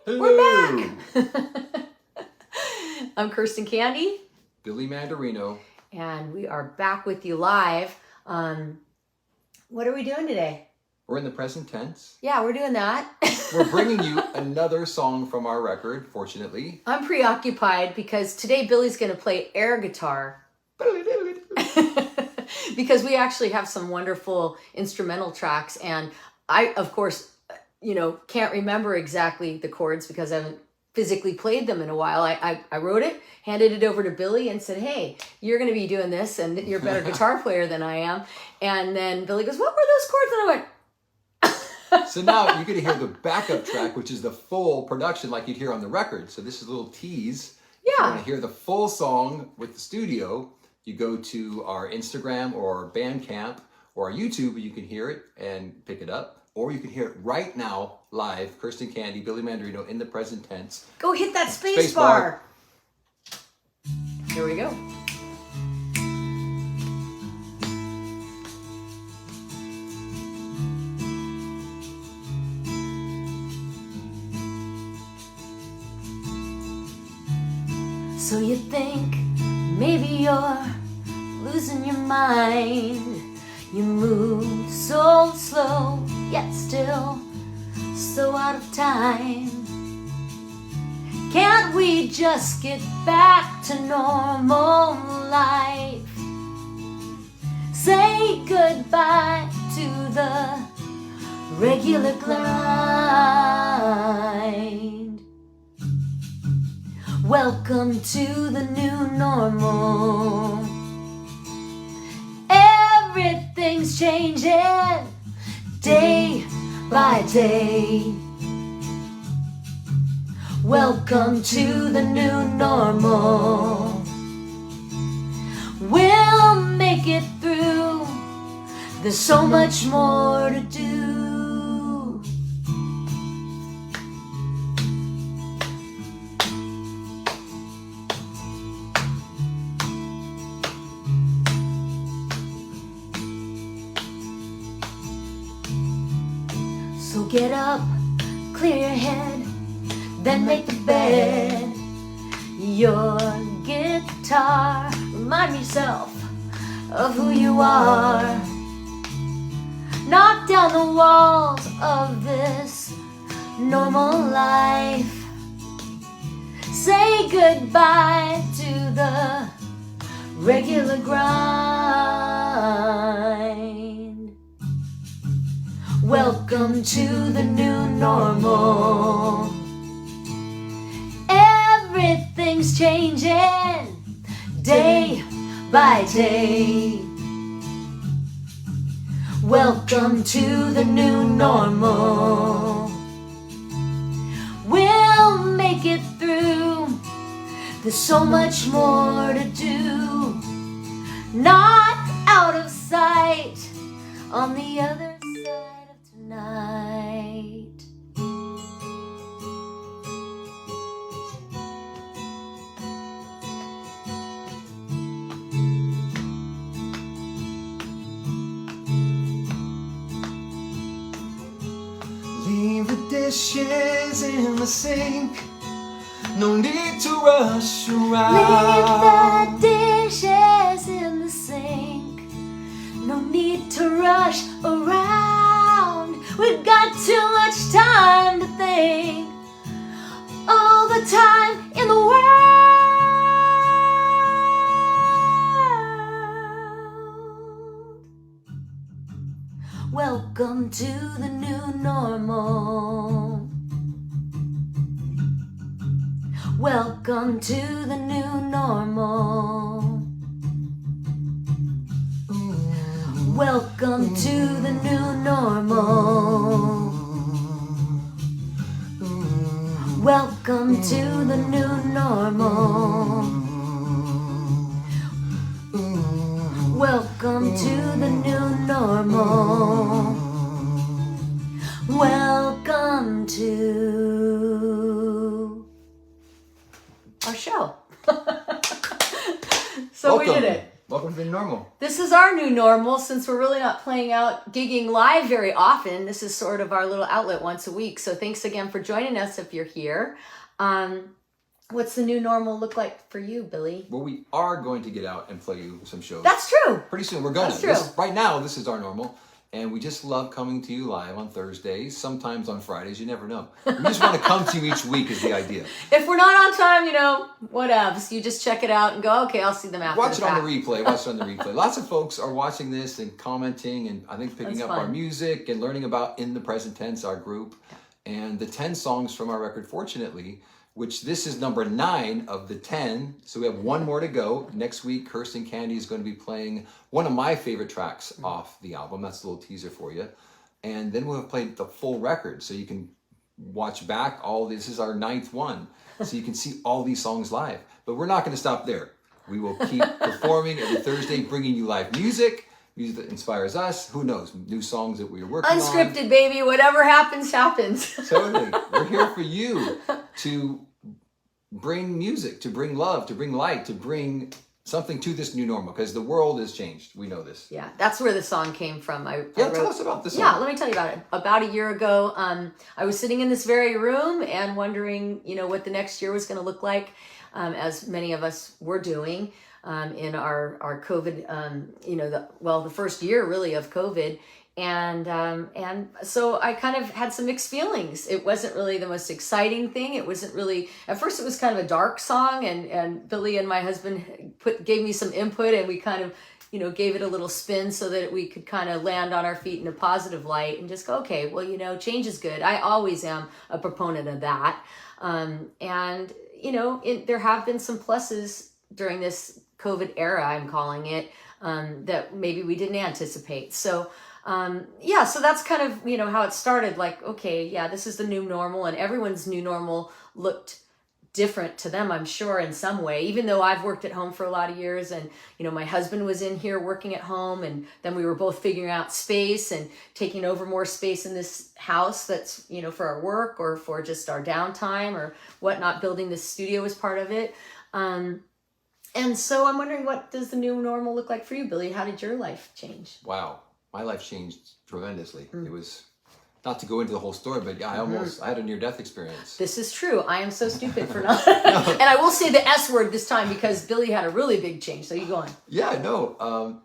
Hello. We're back. I'm Kirsten Candy. Billy Mandarino. And we are back with you live. What are we doing today? We're in the present tense. Yeah, we're doing that. We're bringing you another song from our record, fortunately. I'm preoccupied because today Billy's going to play air guitar. Because we actually have some wonderful instrumental tracks. And I, of course, can't remember exactly the chords because I haven't physically played them in a while. I wrote it, handed it over to Billy and said, hey, you're going to be doing this and you're a better guitar player than I am. And then Billy goes, what were those chords? And I went, so now you're going to hear the backup track, which is the full production like you'd hear on the record. So this is a little tease. Yeah. If you want to hear the full song with the studio, you go to our Instagram or Bandcamp or our YouTube and you can hear it and pick it up. Or you can hear it right now, live, Kirsten Candy, Billy Mandarino, in the present tense. Go hit that space bar. Here we go. So you think maybe you're losing your mind. You move so slow, yet still so out of time. Can't we just get back to normal life? Say goodbye to the regular grind. Welcome to the new normal. Everything's changing day by day. Welcome to the new normal. We'll make it through. There's so much more to do. So get up, clear your head, then make the bed. Your guitar, remind yourself of who you are. Knock down the walls of this normal life. Say goodbye to the regular grind. Welcome to the new normal. Everything's changing day by day. Welcome to the new normal. We'll make it through. There's so much more to do. Not out of sight on the other side of tonight. Leave the dishes in the sink. No need to rush around. Leave the dishes in the sink. No need to rush around. We've got too much time to think. All the time in the world. Welcome to the new normal. Welcome to the new normal. Welcome to the new normal. Welcome to the new normal. Welcome to the new normal. Welcome to our show. So Welcome. we did it. Welcome to the new normal. This is our new normal since we're really not playing out gigging live very often. This is sort of our little outlet once a week. So thanks again for joining us if you're here. What's the new normal look like for you, Billy? Well, we are going to get out and play you some shows. That's true. Pretty soon. We're going That's to. true. Right now, this is our normal. And we just love coming to you live on Thursdays, sometimes on Fridays. You never know. We just want to come to you each week is the idea. If we're not on time, whatevs. You just check it out and go, okay, I'll see them after. Watch it on the replay. Watch it on the replay. Lots of folks are watching this and commenting and I think picking That's up our fun. music and learning about In the Present Tense, our group. And the 10 songs from our record, fortunately, which this is number 9 of the 10. So we have one more to go. Next week, Kirsten Candy is going to be playing one of my favorite tracks off the album. That's a little teaser for you. And then we'll have played the full record. So you can watch back all this. Is our 9th one. So you can see all these songs live. But we're not going to stop there. We will keep performing every Thursday, bringing you live music that inspires us. Who knows? New songs that we are working on. Unscripted, baby. Whatever happens, happens. Totally. We're here for you to bring music, to bring love, to bring light, to bring something to this new normal because the world has changed. We know this. Yeah, that's where the song came from. I Tell wrote, us about this song. Yeah, let me tell you about it. About a year ago, I was sitting in this very room and wondering, what the next year was going to look like, as many of us were doing in our COVID, the first year really of COVID. And so I kind of had some mixed feelings. It wasn't really the most exciting thing. It wasn't really, at first it was kind of a dark song and Billy and my husband gave me some input and we kind of, gave it a little spin so that we could kind of land on our feet in a positive light and just go, okay, well, change is good. I always am a proponent of that. There have been some pluses during this COVID era, I'm calling it, that maybe we didn't anticipate. So that's kind of, how it started. Like, okay, yeah, this is the new normal and everyone's new normal looked different to them, I'm sure, in some way, even though I've worked at home for a lot of years and, my husband was in here working at home and then we were both figuring out space and taking over more space in this house that's, for our work or for just our downtime or whatnot. Building this studio was part of it. And so I'm wondering, what does the new normal look like for you, Billy? How did your life change? Wow. My life changed tremendously. It was, not to go into the whole story, but yeah, I had a near-death experience. This is true. I am so stupid for not. And I will say the S word this time because Billy had a really big change. So you go on. Yeah, no.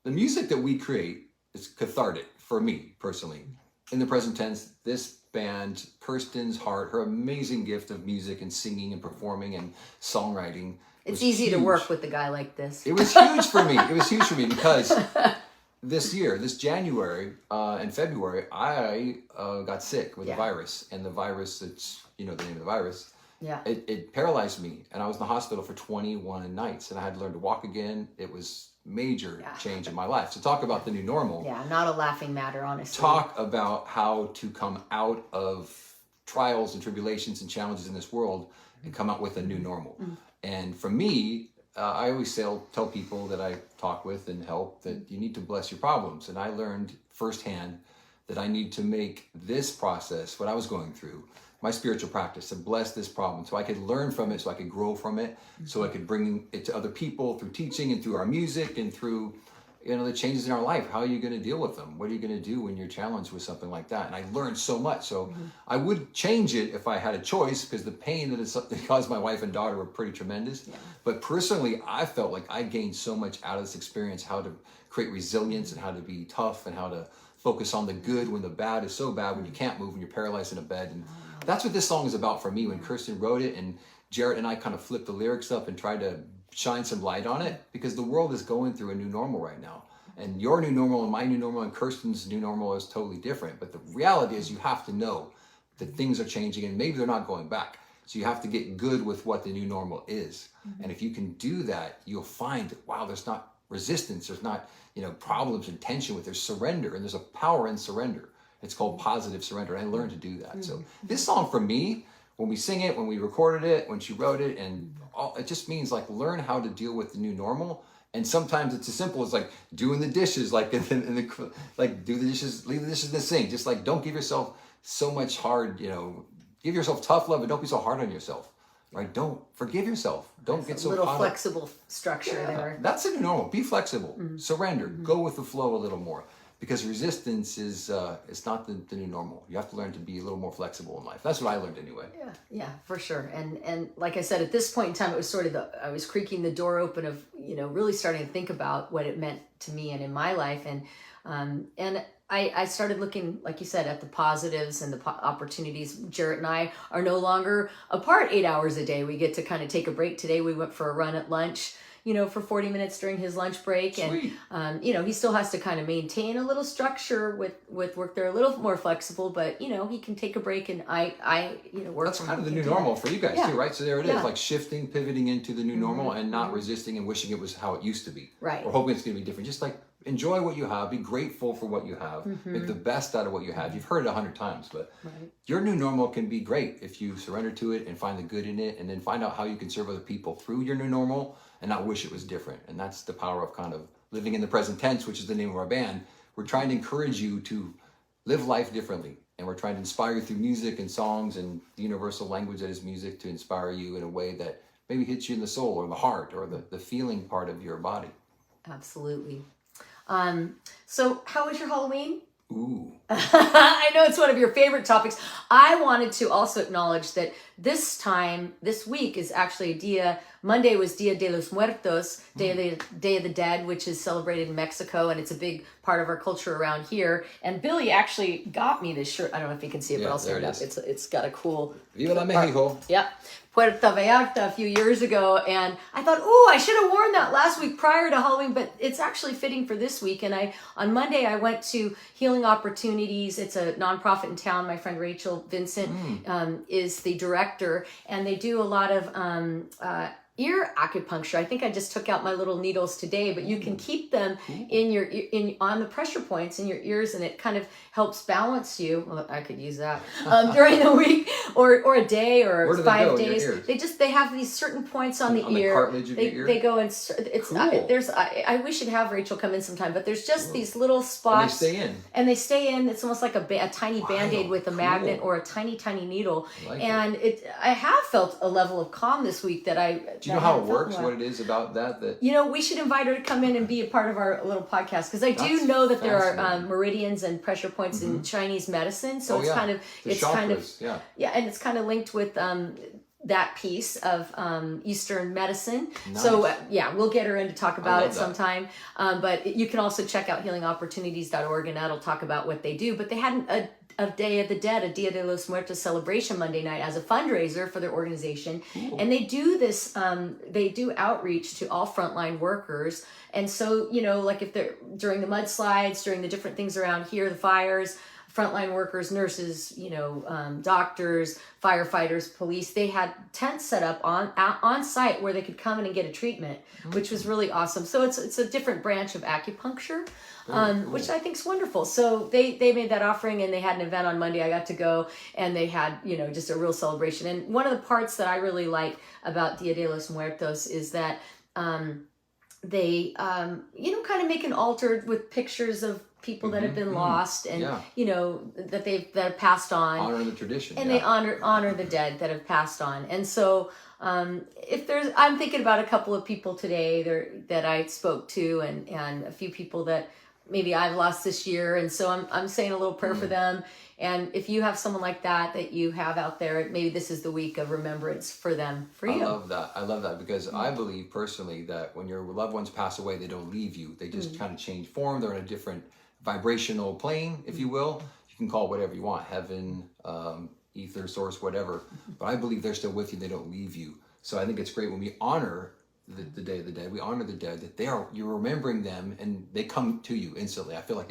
The music that we create is cathartic for me personally. In the present tense, this band, Kirsten's heart, her amazing gift of music and singing and performing and songwriting. It's easy to work with a guy like this. It was huge for me. It was huge for me because this year, this January and February, I got sick with a virus. And the virus, it's, the name of the virus. Yeah. It paralyzed me. And I was in the hospital for 21 nights. And I had to learn to walk again. It was major change in my life. So talk about the new normal. Yeah, not a laughing matter, honestly. Talk about how to come out of trials and tribulations and challenges in this world and come out with a new normal. And for me, I always tell people that I talk with and help that you need to bless your problems. And I learned firsthand that I need to make this process, what I was going through, my spiritual practice, and bless this problem so I could learn from it, so I could grow from it, so I could bring it to other people through teaching and through our music and through the changes in our life. How are you going to deal with them? What are you going to do when you're challenged with something like that? And I learned so much. So I would change it if I had a choice because the pain that it caused my wife and daughter were pretty tremendous. Yeah. But personally, I felt like I gained so much out of this experience, how to create resilience and how to be tough and how to focus on the good when the bad is so bad, when you can't move, when you're paralyzed in a bed. And that's what this song is about for me. When Kirsten wrote it and Jarrett and I kind of flipped the lyrics up and tried to shine some light on it because the world is going through a new normal right now. And your new normal and my new normal and Kirsten's new normal is totally different. But the reality is you have to know that things are changing and maybe they're not going back. So you have to get good with what the new normal is. And if you can do that, you'll find that, wow, there's not resistance. There's not, problems and tension with. There's surrender. And there's a power in surrender. It's called positive surrender. And I learned to do that. So this song for me, when we sing it, when we recorded it, when she wrote it, and it just means like learn how to deal with the new normal. And sometimes it's as simple as like doing the dishes, like do the dishes, leave the dishes in the sink. Just like don't give yourself so much hard, give yourself tough love, and don't be so hard on yourself. right? Don't forgive yourself. Don't get A so little caught up. flexible structure there. That's a new normal. Be flexible. Surrender. Go with the flow a little more. Because resistance is it's not the new normal. You have to learn to be a little more flexible in life. That's what I learned anyway. Yeah, for sure. And like I said, at this point in time, it was sort of I was creaking the door open of, really starting to think about what it meant to me and in my life. And I started looking, like you said, at the positives and the opportunities. Jarrett and I are no longer apart 8 hours a day. We get to kind of take a break. Today we went for a run at lunch, for 40 minutes during his lunch break. Sweet. And, he still has to kind of maintain a little structure with work. They're a little more flexible, but, he can take a break, and I work. That's kind of the new normal for you guys too, right? So there it is, Yeah. like shifting, pivoting into the new normal and not resisting and wishing it was how it used to be. Right. Or hoping it's going to be different. Just like enjoy what you have, be grateful for what you have, make the best out of what you have. You've heard it 100 times, but your new normal can be great if you surrender to it and find the good in it, and then find out how you can serve other people through your new normal and not wish it was different. And that's the power of kind of living in the present tense, which is the name of our band. We're trying to encourage you to live life differently. And we're trying to inspire you through music and songs and the universal language that is music, to inspire you in a way that maybe hits you in the soul or the heart or the feeling part of your body. Absolutely. So how was your Halloween? Ooh. I know it's one of your favorite topics. I wanted to also acknowledge that this week is actually Monday was Dia de los Muertos, Day of the Dead, which is celebrated in Mexico, and it's a big part of our culture around here. And Billy actually got me this shirt. I don't know if you can see it, but I'll stand it up. It's got a cool... Viva la Mexico. Yeah. Puerto Vallarta a few years ago, and I thought, I should have worn that last week prior to Halloween, but it's actually fitting for this week. And on Monday, I went to Healing Opportunities. It's a nonprofit in town. My friend Rachel Vincent is the director, and they do a lot of ear acupuncture. I think I just took out my little needles today, but you can keep them on the pressure points in your ears, and it kind of helps balance you. Well, I could use that during the week or a day or 5 days. They have these certain points on the ear. The cartilage of your ear? They go in. It's cool. we should have Rachel come in sometime, but there's just these little spots. And they stay in. It's almost like a tiny Band-Aid with a magnet or a tiny needle. And I have felt a level of calm this week that Do you know how it works? What it is about that? We should invite her to come in and be a part of our little podcast, because I do know that there are meridians and pressure points in Chinese medicine. So and it's kind of linked with that piece of Eastern medicine. Nice. So we'll get her in to talk about it sometime. But you can also check out healingopportunities.org, and that'll talk about what they do. But they had a Day of the Dead, a Dia de los Muertos celebration Monday night as a fundraiser for their organization. Cool. And they do this, they do outreach to all frontline workers. And so, like if they're during the mudslides, during the different things around here, the fires, frontline workers, nurses, doctors, firefighters, police, they had tents set up on site where they could come in and get a treatment, which was really awesome. So it's a different branch of acupuncture, which I think is wonderful. So they made that offering, and they had an event on Monday. I got to go, and they had, just a real celebration. And one of the parts that I really like about Dia de los Muertos is that they, kind of make an altar with pictures of people that have been lost, and that have passed on. Honor the tradition, and they honor the dead that have passed on. And so, I'm thinking about a couple of people today that I spoke to, and a few people that maybe I've lost this year, and so I'm saying a little prayer for them. And if you have someone like that you have out there, maybe this is the week of remembrance for them, for you. I love that because I believe personally that when your loved ones pass away, they don't leave you. They just kind of change form. They're in a different vibrational plane, if you will. You can call it whatever you want, heaven, ether, source, whatever. But I believe they're still with you. They don't leave you. So I think it's great when we honor the Day of the Dead. We honor the dead, that you're remembering them, and they come to you instantly. I feel like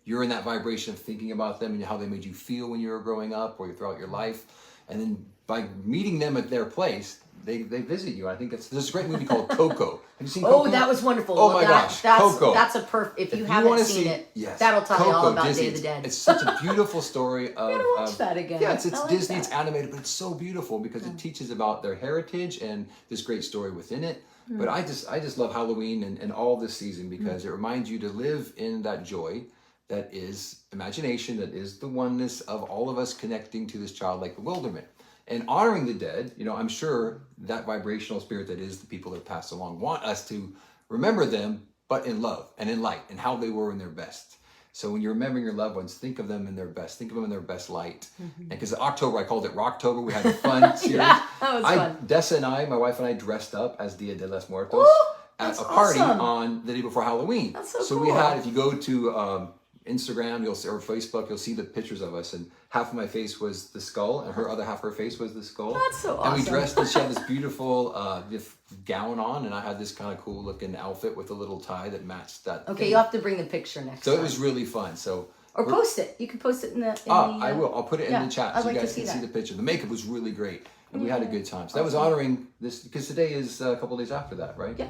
you're in that vibration of thinking about them and how they made you feel when you were growing up or throughout your life. And then by meeting them at their place, they visit you. I think there's a great movie called Coco. Have you seen Coco? Oh, that was wonderful. Oh my gosh, Coco. That's a perfect. If you haven't seen it, that'll tell you all about Disney. Day of the Dead. It's such a beautiful story of. I'm gonna watch that again. Yeah, it's Disney. It's animated, but it's so beautiful because it teaches about their heritage and this great story within it. But I just love Halloween and all this season because it reminds you to live in that joy that is imagination, that is the oneness of all of us connecting to this childlike bewilderment. And honoring the dead, you know, I'm sure that vibrational spirit that is the people that passed along want us to remember them, but in love and in light and how they were in their best. So when you're remembering your loved ones, think of them in their best. Think of them in their best light. And because October, I called it Rocktober. We had a fun series. Yeah, that was fun. Dessa and my wife and I dressed up as Dia de los Muertos Ooh, at that's a party awesome. on the day before Halloween. That's so So we cool. had, if you go to Instagram, you'll see, or Facebook, you'll see the pictures of us. And half of my face was the skull, and her other half of her face was the skull. That's so awesome. And we dressed, and she had this beautiful this gown on, and I had this kind of cool looking outfit with a little tie that matched that. Okay, thing. you'll have to bring the picture next So time. it was really fun. So. Or post it. You can post it in the. I will. I'll put it yeah, in the chat I'd so like you to guys see can see that. the picture. The makeup was really great, and we had a good time. So that was Awesome. honoring this because today is a couple days after that, right? Yeah.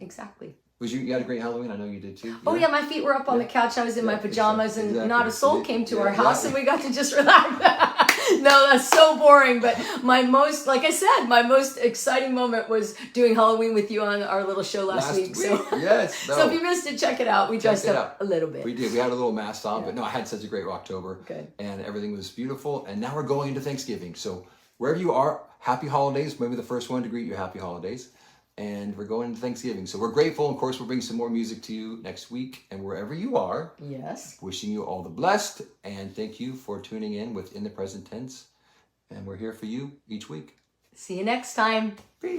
Exactly. Was you had a great Halloween? I know you did too. Oh yeah, my feet were up on the couch. I was in my pajamas, exactly. and not a soul Exactly. came to Yeah, our house, yeah. and we got to just relax. No, that's so boring. But my most, like I said, my most exciting moment was doing Halloween with you on our little show last week. So, yes. No. so if you missed it, check it out. We dressed it up a little bit. We did. We had a little mask on, but no, I had such a great Rocktober. Good. And everything was beautiful. And now we're going into Thanksgiving. So wherever you are, happy holidays. Maybe the first one to greet you happy holidays. And we're going into Thanksgiving. So we're grateful. Of course, we'll bring some more music to you next week. And wherever you are, Yes. wishing you all the blessed. And thank you for tuning in with In the Present Tense. And we're here for you each week. See you next time. Peace.